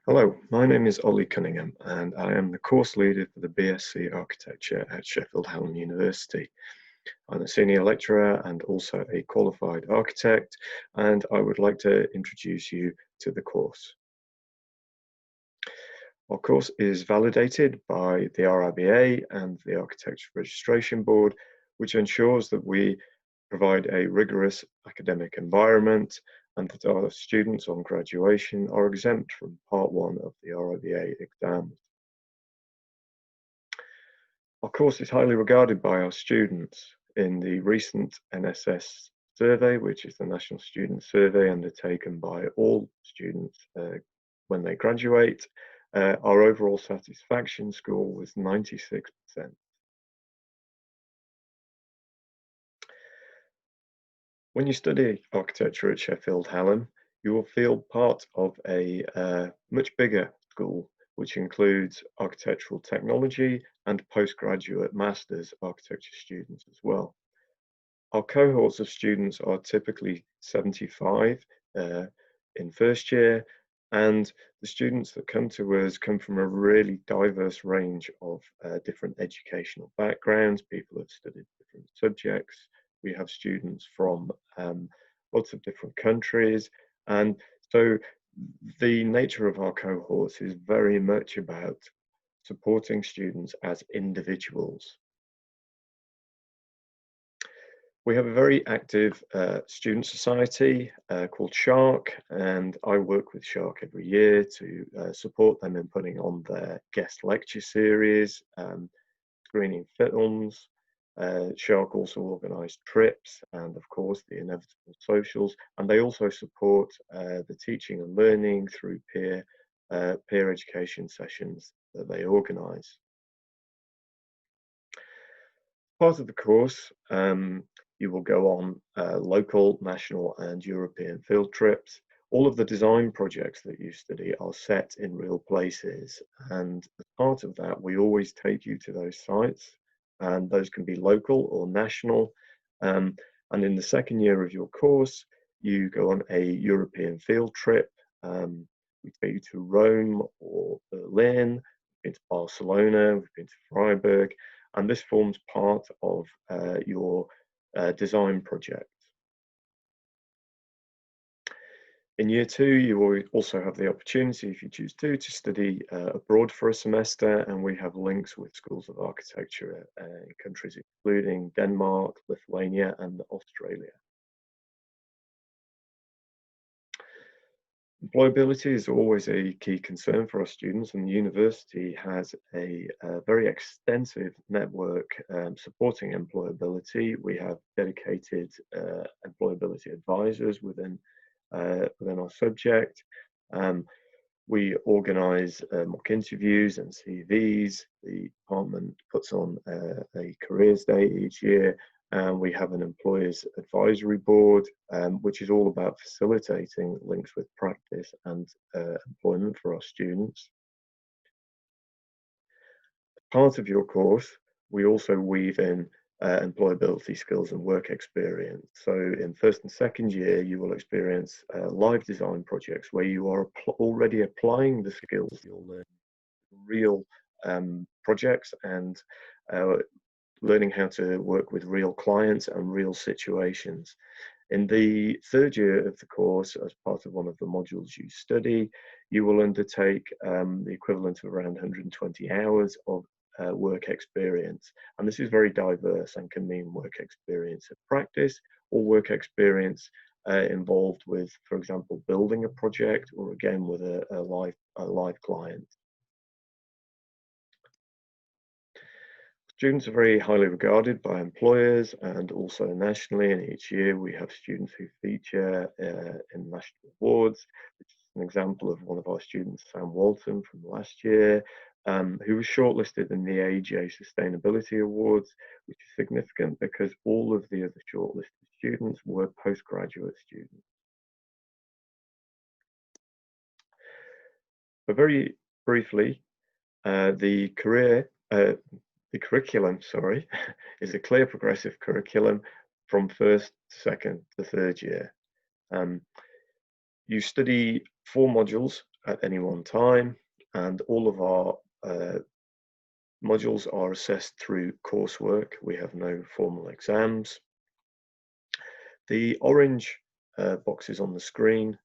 Hello, my name is Oli Cunningham and I am the course leader for the BSc Architecture at Sheffield Hallam University. I'm a senior lecturer and also a qualified architect, and I would like to introduce you to the course. Our course is validated by the RIBA and the Architecture Registration Board, which ensures that we provide a rigorous academic environment and that our students on graduation are exempt from Part 1 of the RIBA exams. Our course is highly regarded by our students. In the recent NSS survey, which is the National Student Survey undertaken by all students when they graduate, our overall satisfaction score was 96%. When you study architecture at Sheffield Hallam, you will feel part of a much bigger school, which includes architectural technology and postgraduate master's architecture students as well. Our cohorts of students are typically 75 in first year, and the students that come to us come from a really diverse range of different educational backgrounds. People have studied different subjects. We have students from lots of different countries, and so the nature of our cohorts is very much about supporting students as individuals. We have a very active student society called Shark, and I work with Shark every year to support them in putting on their guest lecture series, screening films. Shark also organise trips and, of course, the inevitable socials, and they also support the teaching and learning through peer education sessions that they organise. Part of the course, you will go on local, national and European field trips. All of the design projects that you study are set in real places, and as part of that we always take you to those sites, and those can be local or national. And in the second year of your course you go on a European field trip. We take you to Rome or Berlin, we've been to Barcelona, we've been to Freiburg, and this forms part of your design project. In year two, you will also have the opportunity, if you choose to study abroad for a semester, and we have links with schools of architecture in countries including Denmark, Lithuania, and Australia. Employability is always a key concern for our students, and the university has a very extensive network supporting employability. We have dedicated employability advisors within our subject. We organise mock interviews and CVs. The department puts on a careers day each year, and we have an employers advisory board, which is all about facilitating links with practice and employment for our students. Part of your course, we also weave in employability skills and work experience. So in first and second year, you will experience live design projects where you are already applying the skills you'll learn, real projects, and learning how to work with real clients and real situations. In the third year of the course, as part of one of the modules you study, you will undertake the equivalent of around 120 hours of work experience. And this is very diverse and can mean work experience at practice or work experience involved with, for example, building a project, or again with a live client. Students are very highly regarded by employers and also nationally, and each year we have students who feature in national awards, which is an example of one of our students, Sam Walton, from last year, who was shortlisted in the AEJ Sustainability Awards, which is significant because all of the other shortlisted students were postgraduate students. But very briefly, the curriculum, is a clear progressive curriculum from first, second to third year. You study 4 modules at any one time, and all of our modules are assessed through coursework. We have no formal exams. The orange boxes on the screen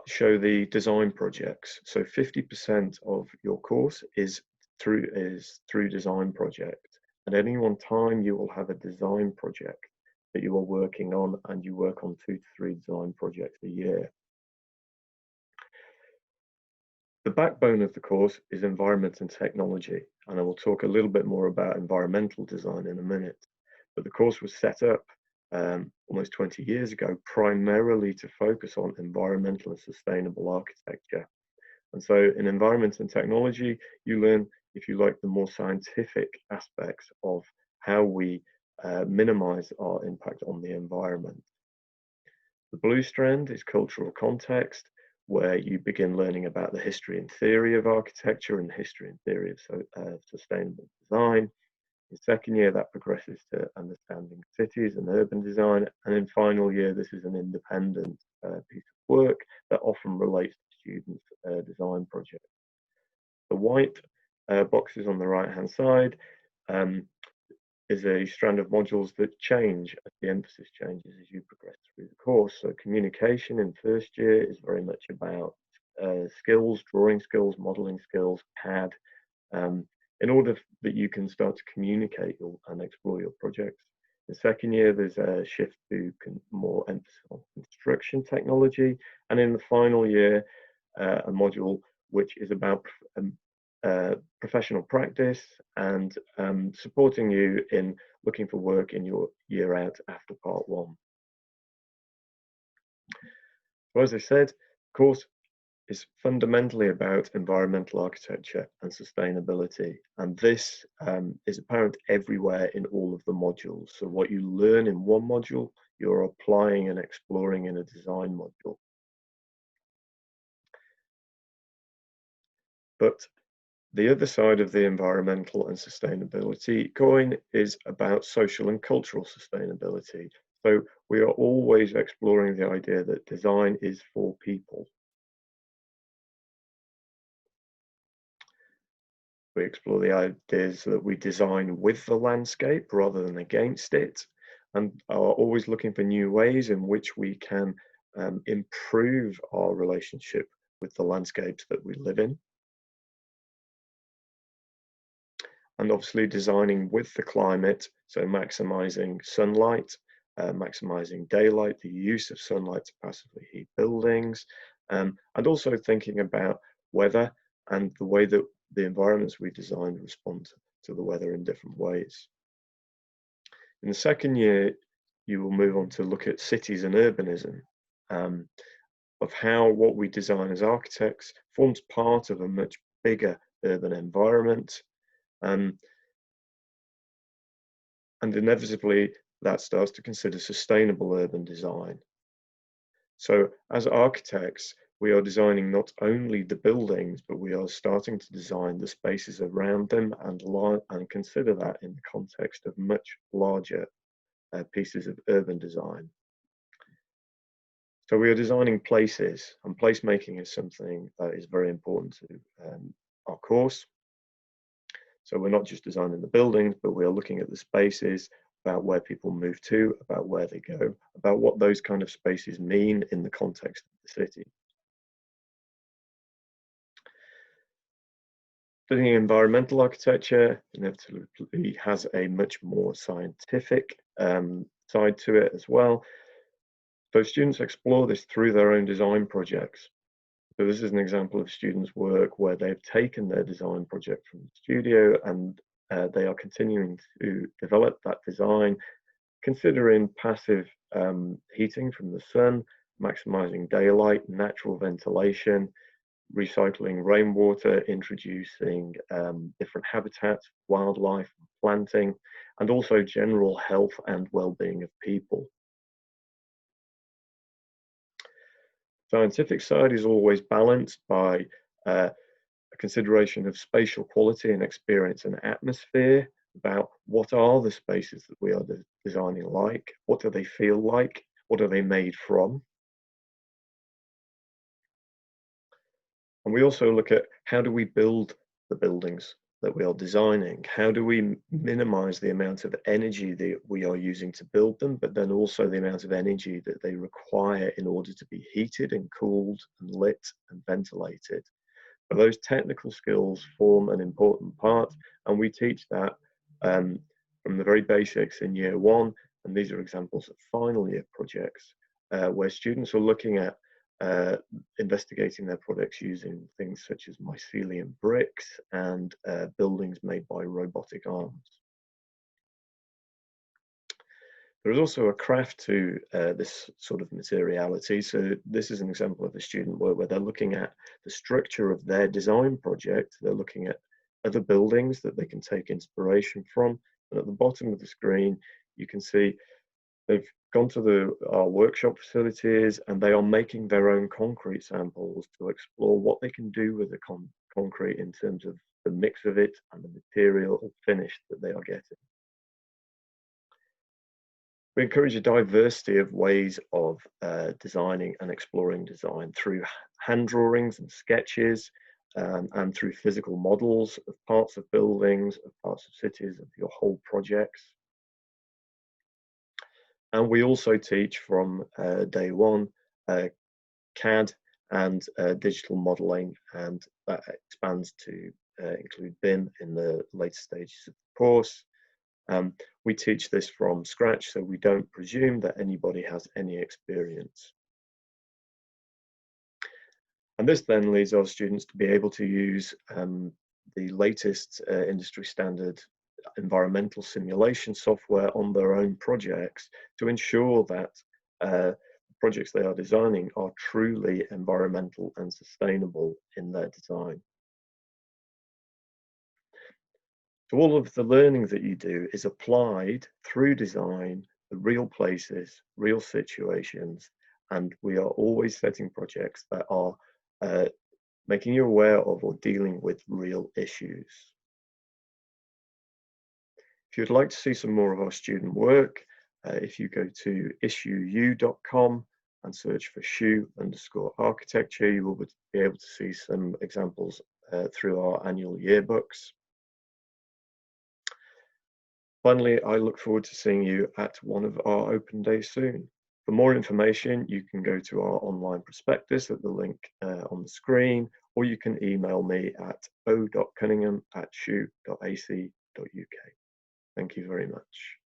show the design projects. So 50% of your course is through design project. At any one time, you will have a design project that you are working on, and you work on 2 to 3 design projects a year. The backbone of the course is environment and technology, and I will talk a little bit more about environmental design in a minute. But the course was set up almost 20 years ago primarily to focus on environmental and sustainable architecture. And so in environment and technology, you learn, if you like, the more scientific aspects of how we minimize our impact on the environment. The blue strand is cultural context, where you begin learning about the history and theory of architecture and history and theory of sustainable design. In second year, that progresses to understanding cities and urban design. And in final year, this is an independent piece of work that often relates to students' design projects. The white boxes on the right-hand side is a strand of modules that change as the emphasis changes as you progress through the course. So communication in first year is very much about skills, drawing skills, modeling skills, CAD, in order that you can start to communicate and explore your projects. In second year, there's a shift to more emphasis on construction technology. And in the final year, a module which is about professional practice and supporting you in looking for work in your year out after part 1. So as I said, the course is fundamentally about environmental architecture and sustainability, and this is apparent everywhere in all of the modules. So what you learn in one module, you're applying and exploring in a design module. But the other side of the environmental and sustainability coin is about social and cultural sustainability. So we are always exploring the idea that design is for people. We explore the ideas that we design with the landscape rather than against it, and are always looking for new ways in which we can improve our relationship with the landscapes that we live in. And obviously designing with the climate, so maximizing sunlight, maximizing daylight, the use of sunlight to passively heat buildings, and also thinking about weather and the way that the environments we design respond to the weather in different ways. In the second year, you will move on to look at cities and urbanism, of how what we design as architects forms part of a much bigger urban environment. And inevitably, that starts to consider sustainable urban design. So as architects, we are designing not only the buildings, but we are starting to design the spaces around them and consider that in the context of much larger pieces of urban design. So we are designing places, and placemaking is something that is very important to our course. So we're not just designing the buildings, but we are looking at the spaces, about where people move to, about where they go, about what those kind of spaces mean in the context of the city. Studying environmental architecture inevitably has a much more scientific side to it as well. So students explore this through their own design projects. So this is an example of students' work where they've taken their design project from the studio and they are continuing to develop that design, considering passive heating from the sun, maximizing daylight, natural ventilation, recycling rainwater, introducing different habitats, wildlife, planting, and also general health and well-being of people. Scientific side is always balanced by a consideration of spatial quality and experience and atmosphere, about what are the spaces that we are designing like, what do they feel like, what are they made from. And we also look at how do we build the buildings that we are designing? How do we minimize the amount of energy that we are using to build them, but then also the amount of energy that they require in order to be heated and cooled and lit and ventilated? So those technical skills form an important part, and we teach that from the very basics in year one. And these are examples of final year projects where students are looking at investigating their products using things such as mycelium bricks and buildings made by robotic arms. There is also a craft to this sort of materiality. So this is an example of a student where they're looking at the structure of their design project. They're looking at other buildings that they can take inspiration from. And at the bottom of the screen, you can see they've gone to our workshop facilities and they are making their own concrete samples to explore what they can do with the concrete in terms of the mix of it and the material or finish that they are getting. We encourage a diversity of ways of designing and exploring design through hand drawings and sketches and through physical models of parts of buildings, of parts of cities, of your whole projects. And we also teach from day one CAD and digital modeling, and that expands to include BIM in the later stages of the course. We teach this from scratch, so we don't presume that anybody has any experience. And this then leads our students to be able to use the latest industry standard environmental simulation software on their own projects to ensure that the projects they are designing are truly environmental and sustainable in their design. So all of the learning that you do is applied through design, the real places, real situations, and we are always setting projects that are making you aware of or dealing with real issues. If you'd like to see some more of our student work, if you go to issueu.com and search for SHU_architecture, you will be able to see some examples through our annual yearbooks. Finally, I look forward to seeing you at one of our open days soon. For more information, you can go to our online prospectus at the link on the screen, or you can email me at o.cunningham@shu.ac.uk. Thank you very much.